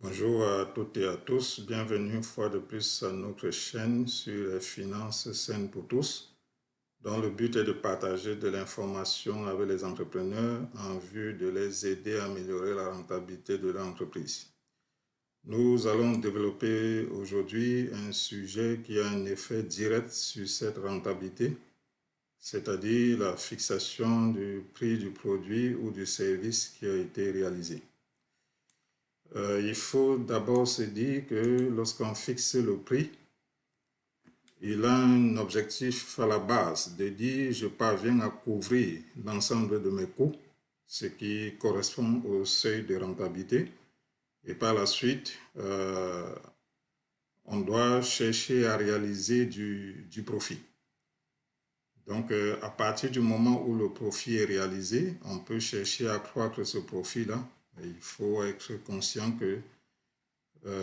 Bonjour à toutes et à tous, bienvenue une fois de plus à notre chaîne sur les finances saines pour tous, dont le but est de partager de l'information avec les entrepreneurs en vue de les aider à améliorer la rentabilité de leur entreprise. Nous allons développer aujourd'hui un sujet qui a un effet direct sur cette rentabilité, c'est-à-dire la fixation du prix du produit ou du service qui a été réalisé. Il faut d'abord se dire que lorsqu'on fixe le prix, il a un objectif à la base de dire je parviens à couvrir l'ensemble de mes coûts, ce qui correspond au seuil de rentabilité. Et par la suite, on doit chercher à réaliser du profit. Donc, à partir du moment où le profit est réalisé, on peut chercher à accroître ce profit-là. Il faut être conscient que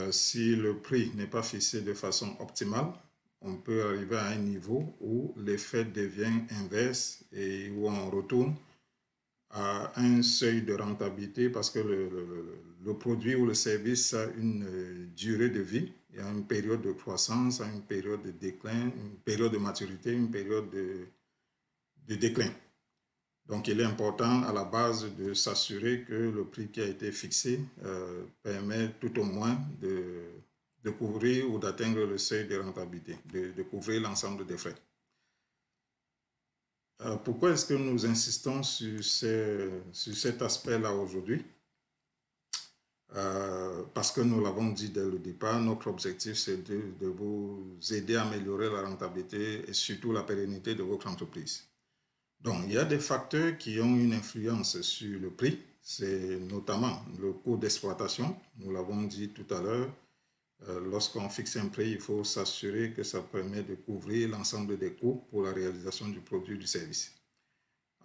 si le prix n'est pas fixé de façon optimale, on peut arriver à un niveau où l'effet devient inverse et où on retourne à un seuil de rentabilité parce que le produit ou le service a une durée de vie. Il y a une période de croissance, une période de déclin, une période de maturité, une période de déclin. Donc, il est important à la base de s'assurer que le prix qui a été fixé permet tout au moins de couvrir ou d'atteindre le seuil de rentabilité, de couvrir l'ensemble des frais. Pourquoi est-ce que nous insistons sur cet aspect-là aujourd'hui? Parce que nous l'avons dit dès le départ, notre objectif c'est de vous aider à améliorer la rentabilité et surtout la pérennité de votre entreprise. Donc, il y a des facteurs qui ont une influence sur le prix, c'est notamment le coût d'exploitation. Nous l'avons dit tout à l'heure, lorsqu'on fixe un prix, il faut s'assurer que ça permet de couvrir l'ensemble des coûts pour la réalisation du produit ou du service.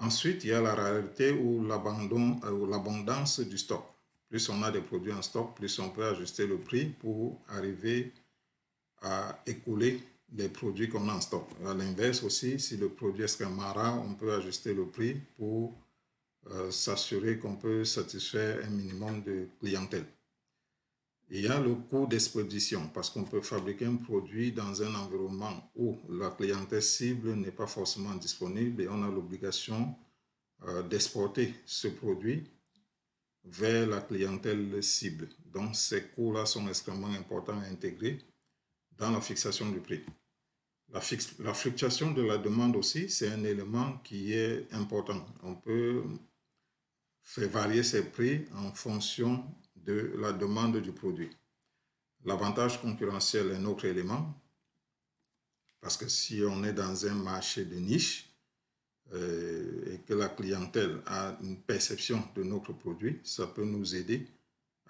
Ensuite, il y a la rareté ou l'abondance du stock. Plus on a des produits en stock, plus on peut ajuster le prix pour arriver à écouler les produits qu'on a en stock. À l'inverse aussi, si le produit est extrêmement rare, on peut ajuster le prix pour s'assurer qu'on peut satisfaire un minimum de clientèle. Il y a le coût d'expédition parce qu'on peut fabriquer un produit dans un environnement où la clientèle cible n'est pas forcément disponible et on a l'obligation d'exporter ce produit vers la clientèle cible. Donc ces coûts-là sont extrêmement importants à intégrer dans la fixation du prix. La fluctuation de la demande aussi, c'est un élément qui est important. On peut faire varier ses prix en fonction de la demande du produit. L'avantage concurrentiel est un autre élément, parce que si on est dans un marché de niche et que la clientèle a une perception de notre produit, ça peut nous aider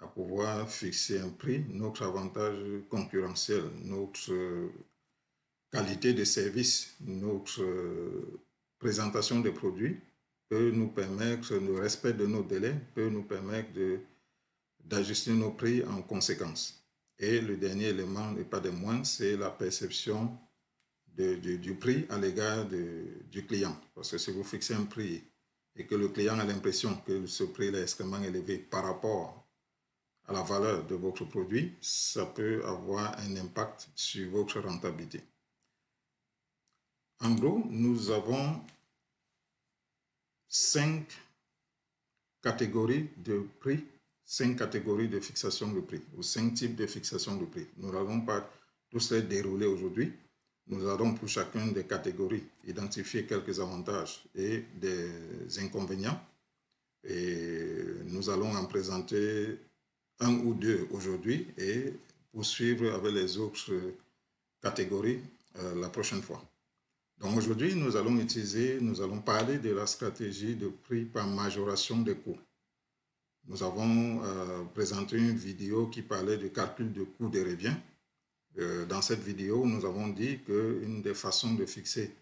à pouvoir fixer un prix. Notre avantage concurrentiel, notre qualité de service, notre présentation des produits peut nous permettre, le respect de nos délais peut nous permettre d'ajuster nos prix en conséquence. Et le dernier élément, et pas des moindres, c'est la perception du prix à l'égard du client. Parce que si vous fixez un prix et que le client a l'impression que ce prix est extrêmement élevé par rapport à la valeur de votre produit, ça peut avoir un impact sur votre rentabilité. En gros, nous avons 5 catégories de prix, 5 catégories de fixation de prix, ou 5 types de fixation de prix. Nous n'allons pas tous les dérouler aujourd'hui. Nous allons pour chacune des catégories identifier quelques avantages et des inconvénients. Et nous allons en présenter un ou deux aujourd'hui et poursuivre avec les autres catégories la prochaine fois. Donc aujourd'hui, nous allons parler de la stratégie de prix par majoration des coûts. Nous avons présenté une vidéo qui parlait du calcul de coût de revient. Dans cette vidéo, nous avons dit qu'une des façons de fixer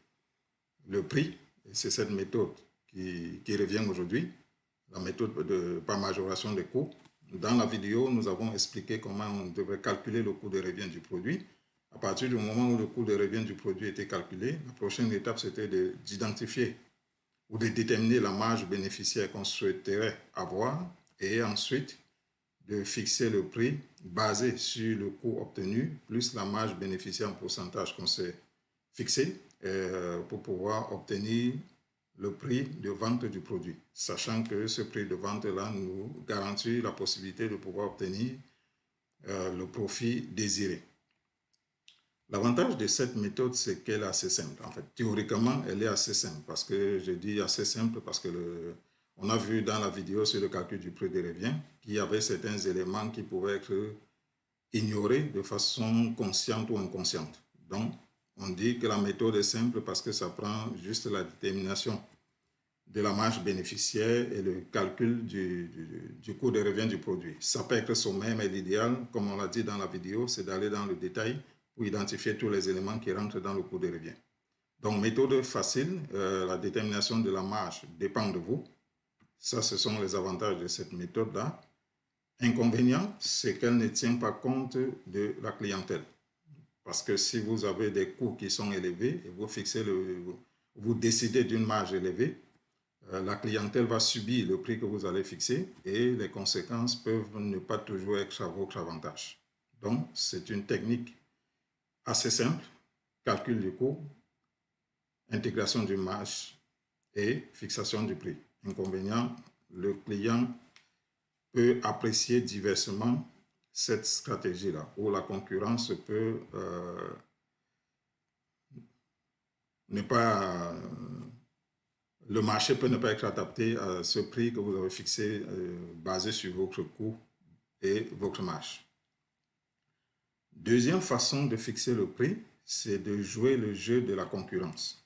le prix, c'est cette méthode qui revient aujourd'hui, la méthode par majoration des coûts. Dans la vidéo, nous avons expliqué comment on devrait calculer le coût de revient du produit. À partir du moment où le coût de revient du produit était calculé, la prochaine étape, c'était d'identifier ou de déterminer la marge bénéficiaire qu'on souhaiterait avoir et ensuite de fixer le prix basé sur le coût obtenu plus la marge bénéficiaire en pourcentage qu'on s'est fixé pour pouvoir obtenir le prix de vente du produit, sachant que ce prix de vente-là nous garantit la possibilité de pouvoir obtenir le profit désiré. L'avantage de cette méthode, c'est qu'elle est assez simple. En fait, théoriquement, elle est assez simple. Parce que je dis assez simple parce que on a vu dans la vidéo sur le calcul du prix de revient qu'il y avait certains éléments qui pouvaient être ignorés de façon consciente ou inconsciente. Donc, on dit que la méthode est simple parce que ça prend juste la détermination de la marge bénéficiaire et le calcul du coût de revient du produit. Ça peut être sommaire, mais l'idéal, comme on l'a dit dans la vidéo, c'est d'aller dans le détail pour identifier tous les éléments qui rentrent dans le coût de revient. Donc, méthode facile, la détermination de la marge dépend de vous. Ça, ce sont les avantages de cette méthode-là. Inconvénient, c'est qu'elle ne tient pas compte de la clientèle. Parce que si vous avez des coûts qui sont élevés et vous décidez d'une marge élevée, la clientèle va subir le prix que vous allez fixer et les conséquences peuvent ne pas toujours être à votre avantage. Donc, c'est une technique assez simple, calcul du coût, intégration du marge et fixation du prix. Inconvénient, le client peut apprécier diversement cette stratégie-là, où la concurrence peut ne pas... le marché peut ne pas être adapté à ce prix que vous avez fixé basé sur votre coût et votre marge. Deuxième façon de fixer le prix, c'est de jouer le jeu de la concurrence.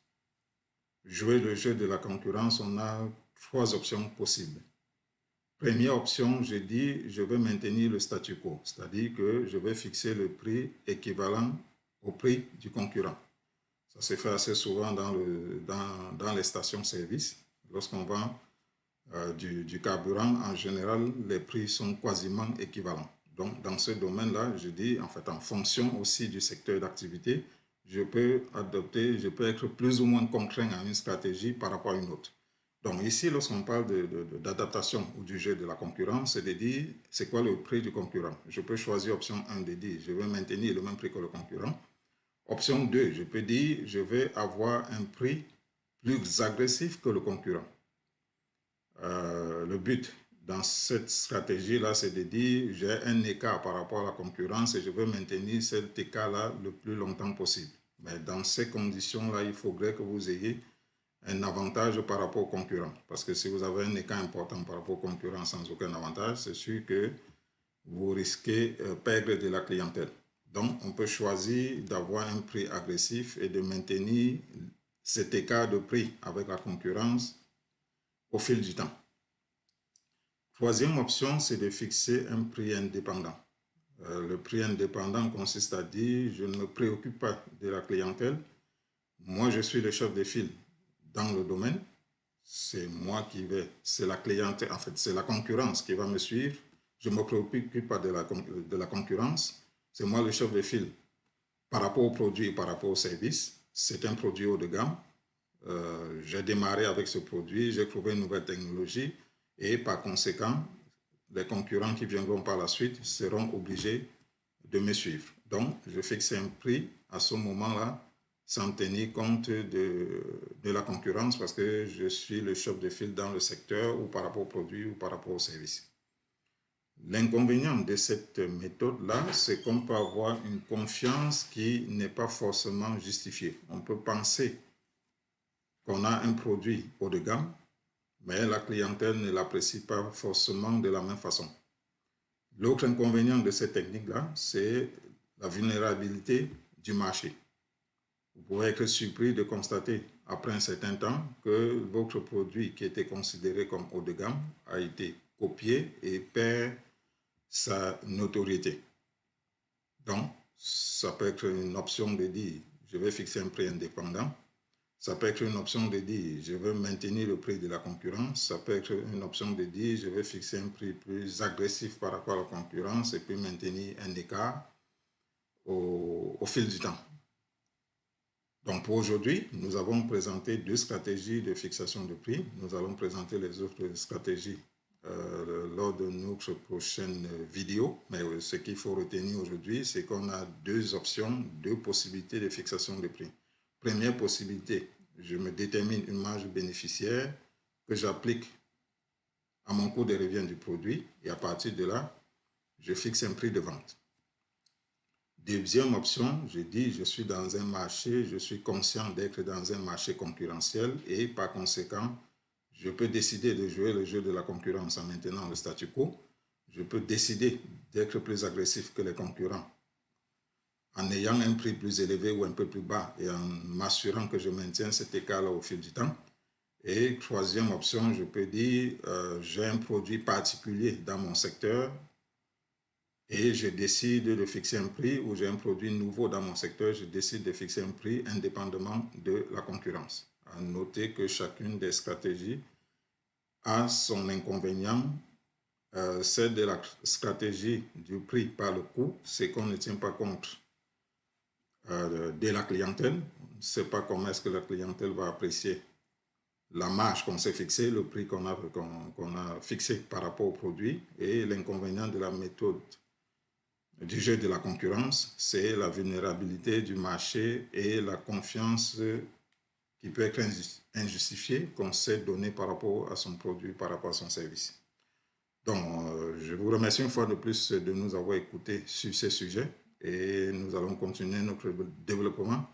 Jouer le jeu de la concurrence, on a 3 options possibles. Première option, je dis, je vais maintenir le statu quo, c'est-à-dire que je vais fixer le prix équivalent au prix du concurrent. Ça se fait assez souvent dans les stations-service. Lorsqu'on vend du carburant, en général, les prix sont quasiment équivalents. Donc, dans ce domaine-là, je dis, en fait, en fonction aussi du secteur d'activité, je peux être plus ou moins contraint à une stratégie par rapport à une autre. Donc, ici, lorsqu'on parle d'adaptation ou du jeu de la concurrence, c'est de dire, c'est quoi le prix du concurrent? Je peux choisir option 1 de dire, je vais maintenir le même prix que le concurrent. Option 2, je peux dire, je vais avoir un prix plus agressif que le concurrent. Le but dans cette stratégie-là, c'est de dire, j'ai un écart par rapport à la concurrence et je veux maintenir cet écart-là le plus longtemps possible. Mais dans ces conditions-là, il faudrait que vous ayez un avantage par rapport aux concurrents. Parce que si vous avez un écart important par rapport aux concurrents sans aucun avantage, c'est sûr que vous risquez de perdre de la clientèle. Donc, on peut choisir d'avoir un prix agressif et de maintenir cet écart de prix avec la concurrence au fil du temps. Troisième option, c'est de fixer un prix indépendant. Le prix indépendant consiste à dire, je ne me préoccupe pas de la clientèle. Moi, je suis le chef de file dans le domaine. C'est moi qui vais, c'est la clientèle, en fait, c'est la concurrence qui va me suivre. Je ne me préoccupe pas de la concurrence. C'est moi le chef de file par rapport au produit et par rapport au service. C'est un produit haut de gamme. J'ai démarré avec ce produit, j'ai trouvé une nouvelle technologie et par conséquent, les concurrents qui viendront par la suite seront obligés de me suivre. Donc, je fixe un prix à ce moment-là sans tenir compte de la concurrence parce que je suis le chef de file dans le secteur ou par rapport au produit ou par rapport au service. L'inconvénient de cette méthode-là, c'est qu'on peut avoir une confiance qui n'est pas forcément justifiée. On peut penser qu'on a un produit haut de gamme, mais la clientèle ne l'apprécie pas forcément de la même façon. L'autre inconvénient de cette technique-là, c'est la vulnérabilité du marché. Vous pouvez être surpris de constater après un certain temps que votre produit qui était considéré comme haut de gamme a été copié et perd sa notoriété. Donc, ça peut être une option de dire, je vais fixer un prix indépendant. Ça peut être une option de dire, je veux maintenir le prix de la concurrence. Ça peut être une option de dire, je vais fixer un prix plus agressif par rapport à la concurrence et puis maintenir un écart au fil du temps. Donc pour aujourd'hui, nous avons présenté 2 stratégies de fixation de prix. Nous allons présenter les autres stratégies lors de notre prochaine vidéo. Mais ce qu'il faut retenir aujourd'hui, c'est qu'on a deux options, deux possibilités de fixation de prix. Première possibilité, je me détermine une marge bénéficiaire que j'applique à mon coût de revient du produit et à partir de là, je fixe un prix de vente. Deuxième option, je dis je suis dans un marché, je suis conscient d'être dans un marché concurrentiel et par conséquent, je peux décider de jouer le jeu de la concurrence en maintenant le statu quo. Je peux décider d'être plus agressif que les concurrents en ayant un prix plus élevé ou un peu plus bas et en m'assurant que je maintiens cet écart-là au fil du temps. Et troisième option, je peux dire j'ai un produit particulier dans mon secteur et je décide de fixer un prix, ou j'ai un produit nouveau dans mon secteur, je décide de fixer un prix indépendamment de la concurrence. À noter que chacune des stratégies a son inconvénient. C'est de la stratégie du prix par le coût, c'est qu'on ne tient pas compte de la clientèle. On ne sait pas comment est-ce que la clientèle va apprécier la marge qu'on s'est fixée, le prix qu'on a fixé par rapport au produit. Et l'inconvénient de la méthode du jeu de la concurrence, c'est la vulnérabilité du marché et la confiance qui peut être injustifiée qu'on s'est donnée par rapport à son produit, par rapport à son service. Donc, je vous remercie une fois de plus de nous avoir écoutés sur ces sujets et nous allons continuer notre développement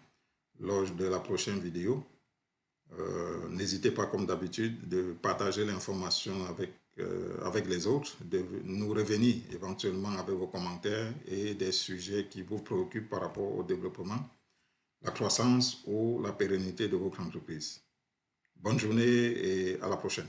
lors de la prochaine vidéo. N'hésitez pas, comme d'habitude, de partager l'information avec les autres, de nous revenir éventuellement avec vos commentaires et des sujets qui vous préoccupent par rapport au développement, la croissance ou la pérennité de votre entreprise. Bonne journée et à la prochaine.